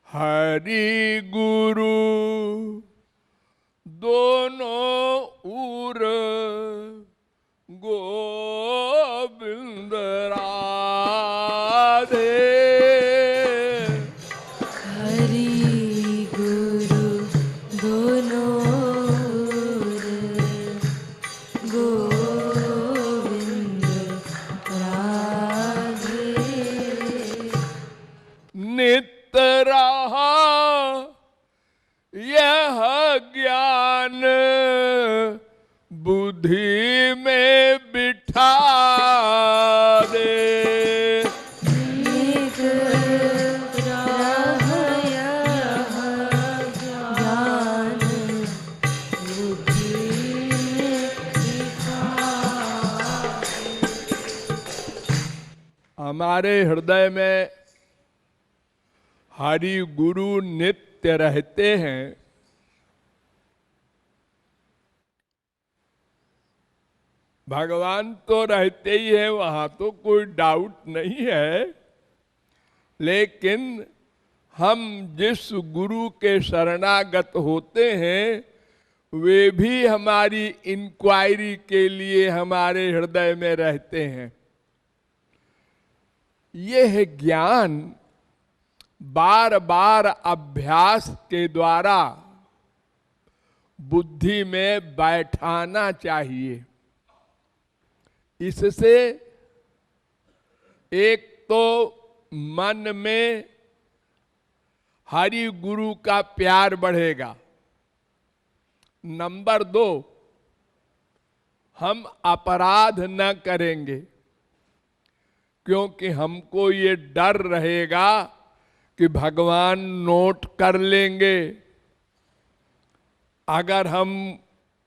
हरि गुरु दोनों उर गोविंद राधे। हरि गुरु दोनों उर गोविंद राधे। नित्य रहा यह ज्ञान बुद्धि में बिठा दे। नित्य रहा यह ज्ञान बुद्धि में बिठा दे। हमारे हृदय में हरि गुरु नित्य रहते हैं। भगवान तो रहते ही है, वहां तो कोई डाउट नहीं है, लेकिन हम जिस गुरु के शरणागत होते हैं वे भी हमारी इंक्वायरी के लिए हमारे हृदय में रहते हैं। यह ज्ञान बार बार अभ्यास के द्वारा बुद्धि में बैठाना चाहिए। इससे एक तो मन में हरि गुरु का प्यार बढ़ेगा। नंबर 2, हम अपराध न करेंगे, क्योंकि हमको ये डर रहेगा कि भगवान नोट कर लेंगे। अगर हम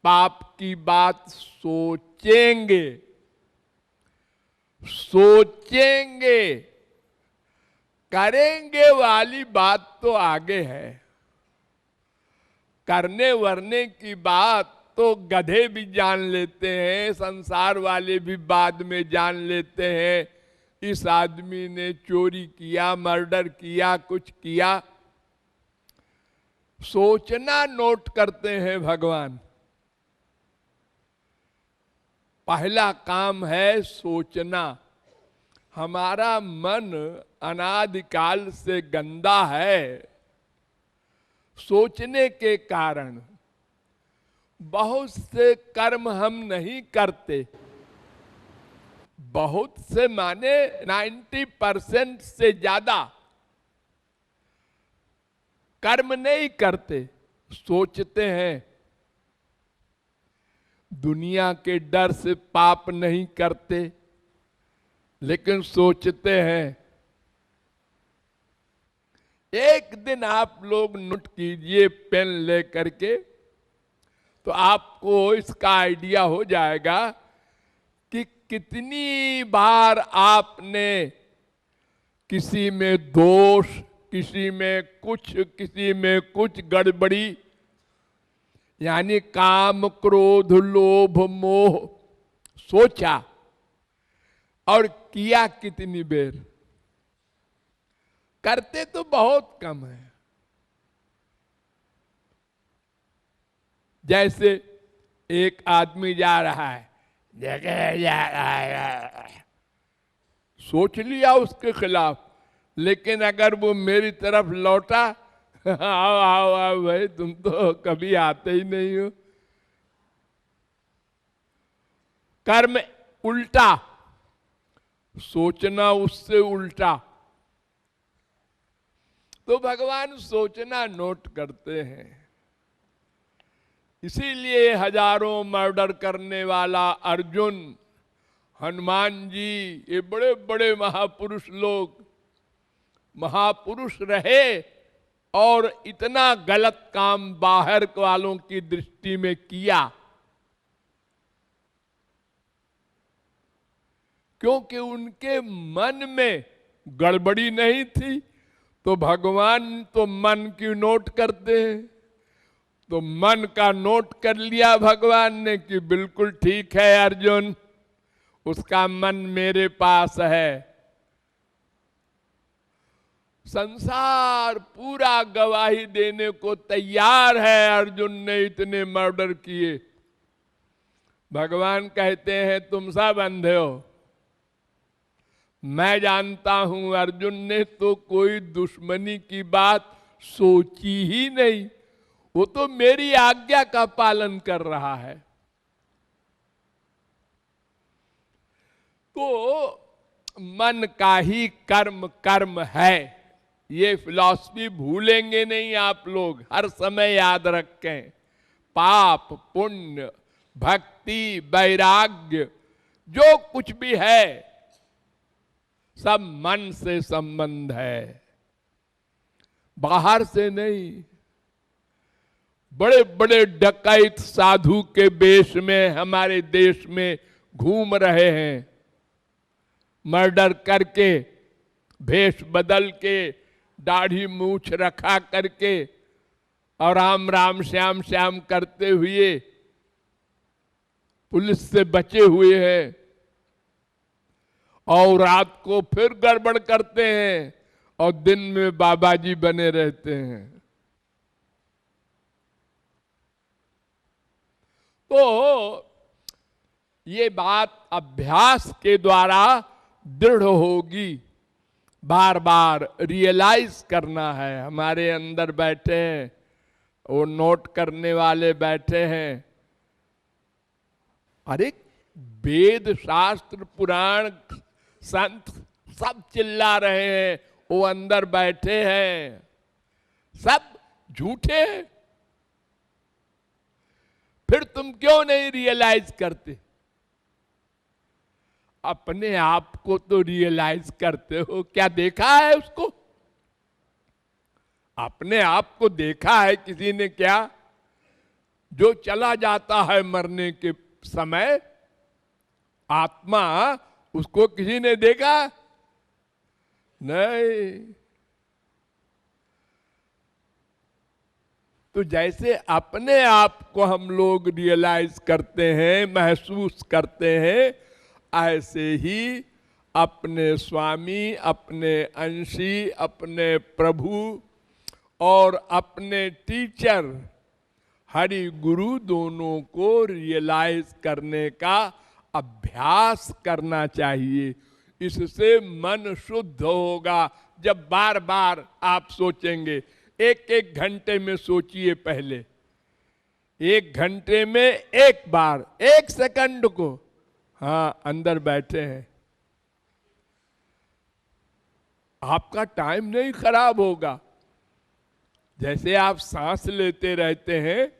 पाप की बात सोचेंगे करेंगे वाली बात तो आगे है, करने वरने की बात तो गधे भी जान लेते हैं, संसार वाले भी बाद में जान लेते हैं। इस आदमी ने चोरी किया, मर्डर किया, कुछ किया। सोचना नोट करते हैं भगवान। पहला काम है सोचना। हमारा मन अनादिकाल से गंदा है। सोचने के कारण बहुत से कर्म हम नहीं करते। बहुत से माने 90% से ज्यादा कर्म नहीं करते, सोचते हैं। दुनिया के डर से पाप नहीं करते, लेकिन सोचते हैं। एक दिन आप लोग नोट कीजिए पेन लेकर के, तो आपको इसका आइडिया हो जाएगा कि कितनी बार आपने किसी में दोष, किसी में कुछ गड़बड़ी, यानी काम, क्रोध, लोभ, मोह सोचा, और किया कितनी बेर। करते तो बहुत कम है। जैसे एक आदमी जा रहा है, जगह जा रहा है, सोच लिया उसके खिलाफ, लेकिन अगर वो मेरी तरफ लौटा, आओ आओ आओ भाई, तुम तो कभी आते ही नहीं हो। कर्म उल्टा, सोचना उससे उल्टा। तो भगवान सोचना नोट करते हैं। इसीलिए हजारों मर्डर करने वाला अर्जुन, हनुमान जी, ये बड़े बड़े महापुरुष लोग महापुरुष रहे और इतना गलत काम बाहर वालों की दृष्टि में किया, क्योंकि उनके मन में गड़बड़ी नहीं थी। तो भगवान तो मन की नोट करते हैं, तो मन का नोट कर लिया भगवान ने कि बिल्कुल ठीक है अर्जुन, उसका मन मेरे पास है। संसार पूरा गवाही देने को तैयार है अर्जुन ने इतने मर्डर किए। भगवान कहते हैं तुम सब अंधे हो, मैं जानता हूं अर्जुन ने तो कोई दुश्मनी की बात सोची ही नहीं, वो तो मेरी आज्ञा का पालन कर रहा है। तो मन का ही कर्म कर्म है, ये फिलॉसफी भूलेंगे नहीं आप लोग, हर समय याद रखें। पाप पुण्य भक्ति वैराग्य जो कुछ भी है सब मन से संबंध है, बाहर से नहीं। बड़े बड़े डकैत साधु के वेश में हमारे देश में घूम रहे हैं, मर्डर करके, भेष बदल के, दाढ़ी मूछ रखा करके और राम राम श्याम श्याम करते हुए पुलिस से बचे हुए हैं, और रात को फिर गड़बड़ करते हैं और दिन में बाबा जी बने रहते हैं। तो ये बात अभ्यास के द्वारा दृढ़ होगी, बार बार रियलाइज करना है। हमारे अंदर बैठे हैं, वो नोट करने वाले बैठे हैं, अरे वेद शास्त्र पुराण संत सब चिल्ला रहे हैं, वो अंदर बैठे हैं, सब झूठे हैं। फिर तुम क्यों नहीं रियलाइज करते? अपने आप को तो रियलाइज करते हो, क्या देखा है उसको? अपने आप को देखा है किसी ने क्या? जो चला जाता है मरने के समय आत्मा, उसको किसी ने देखा? नहीं। तो जैसे अपने आप को हम लोग रियलाइज करते हैं, महसूस करते हैं, ऐसे ही अपने स्वामी, अपने अंशी, अपने प्रभु और अपने टीचर हरि गुरु दोनों को रियलाइज करने का अभ्यास करना चाहिए। इससे मन शुद्ध होगा। जब बार बार आप सोचेंगे, एक एक घंटे में सोचिए, पहले एक घंटे में एक बार, एक सेकंड को, हाँ अंदर बैठे हैं, आपका टाइम नहीं खराब होगा। जैसे आप सांस लेते रहते हैं,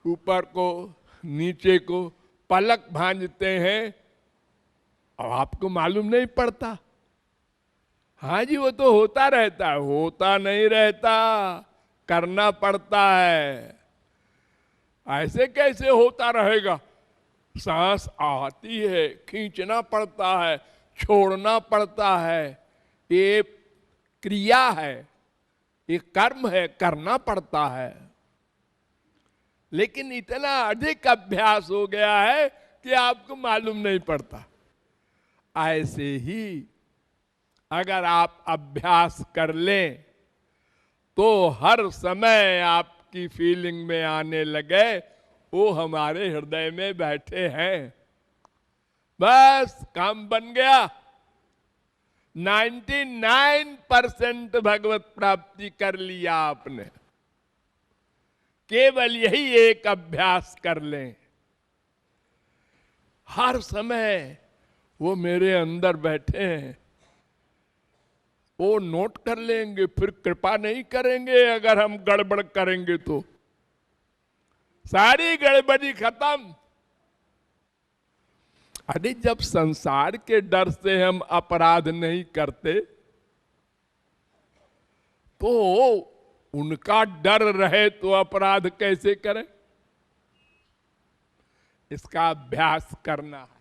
ऊपर को नीचे को पलक भांजते हैं और आपको मालूम नहीं पड़ता। हाँ जी, वो तो होता रहता है, होता नहीं रहता, करना पड़ता है। ऐसे कैसे होता रहेगा? सांस आती है, खींचना पड़ता है, छोड़ना पड़ता है, ये क्रिया है, ये कर्म है, करना पड़ता है। लेकिन इतना अधिक अभ्यास हो गया है कि आपको मालूम नहीं पड़ता। ऐसे ही अगर आप अभ्यास कर लें तो हर समय आपकी फीलिंग में आने लगे, वो हमारे हृदय में बैठे हैं, बस काम बन गया। 99% भगवत प्राप्ति कर लिया आपने। केवल यही एक अभ्यास कर लें, हर समय वो मेरे अंदर बैठे हैं, वो नोट कर लेंगे, फिर कृपा नहीं करेंगे। अगर हम गड़बड़ करेंगे तो सारी गड़बड़ी खत्म। अरे जब संसार के डर से हम अपराध नहीं करते तो उनका डर रहे तो अपराध कैसे करें? इसका अभ्यास करना है।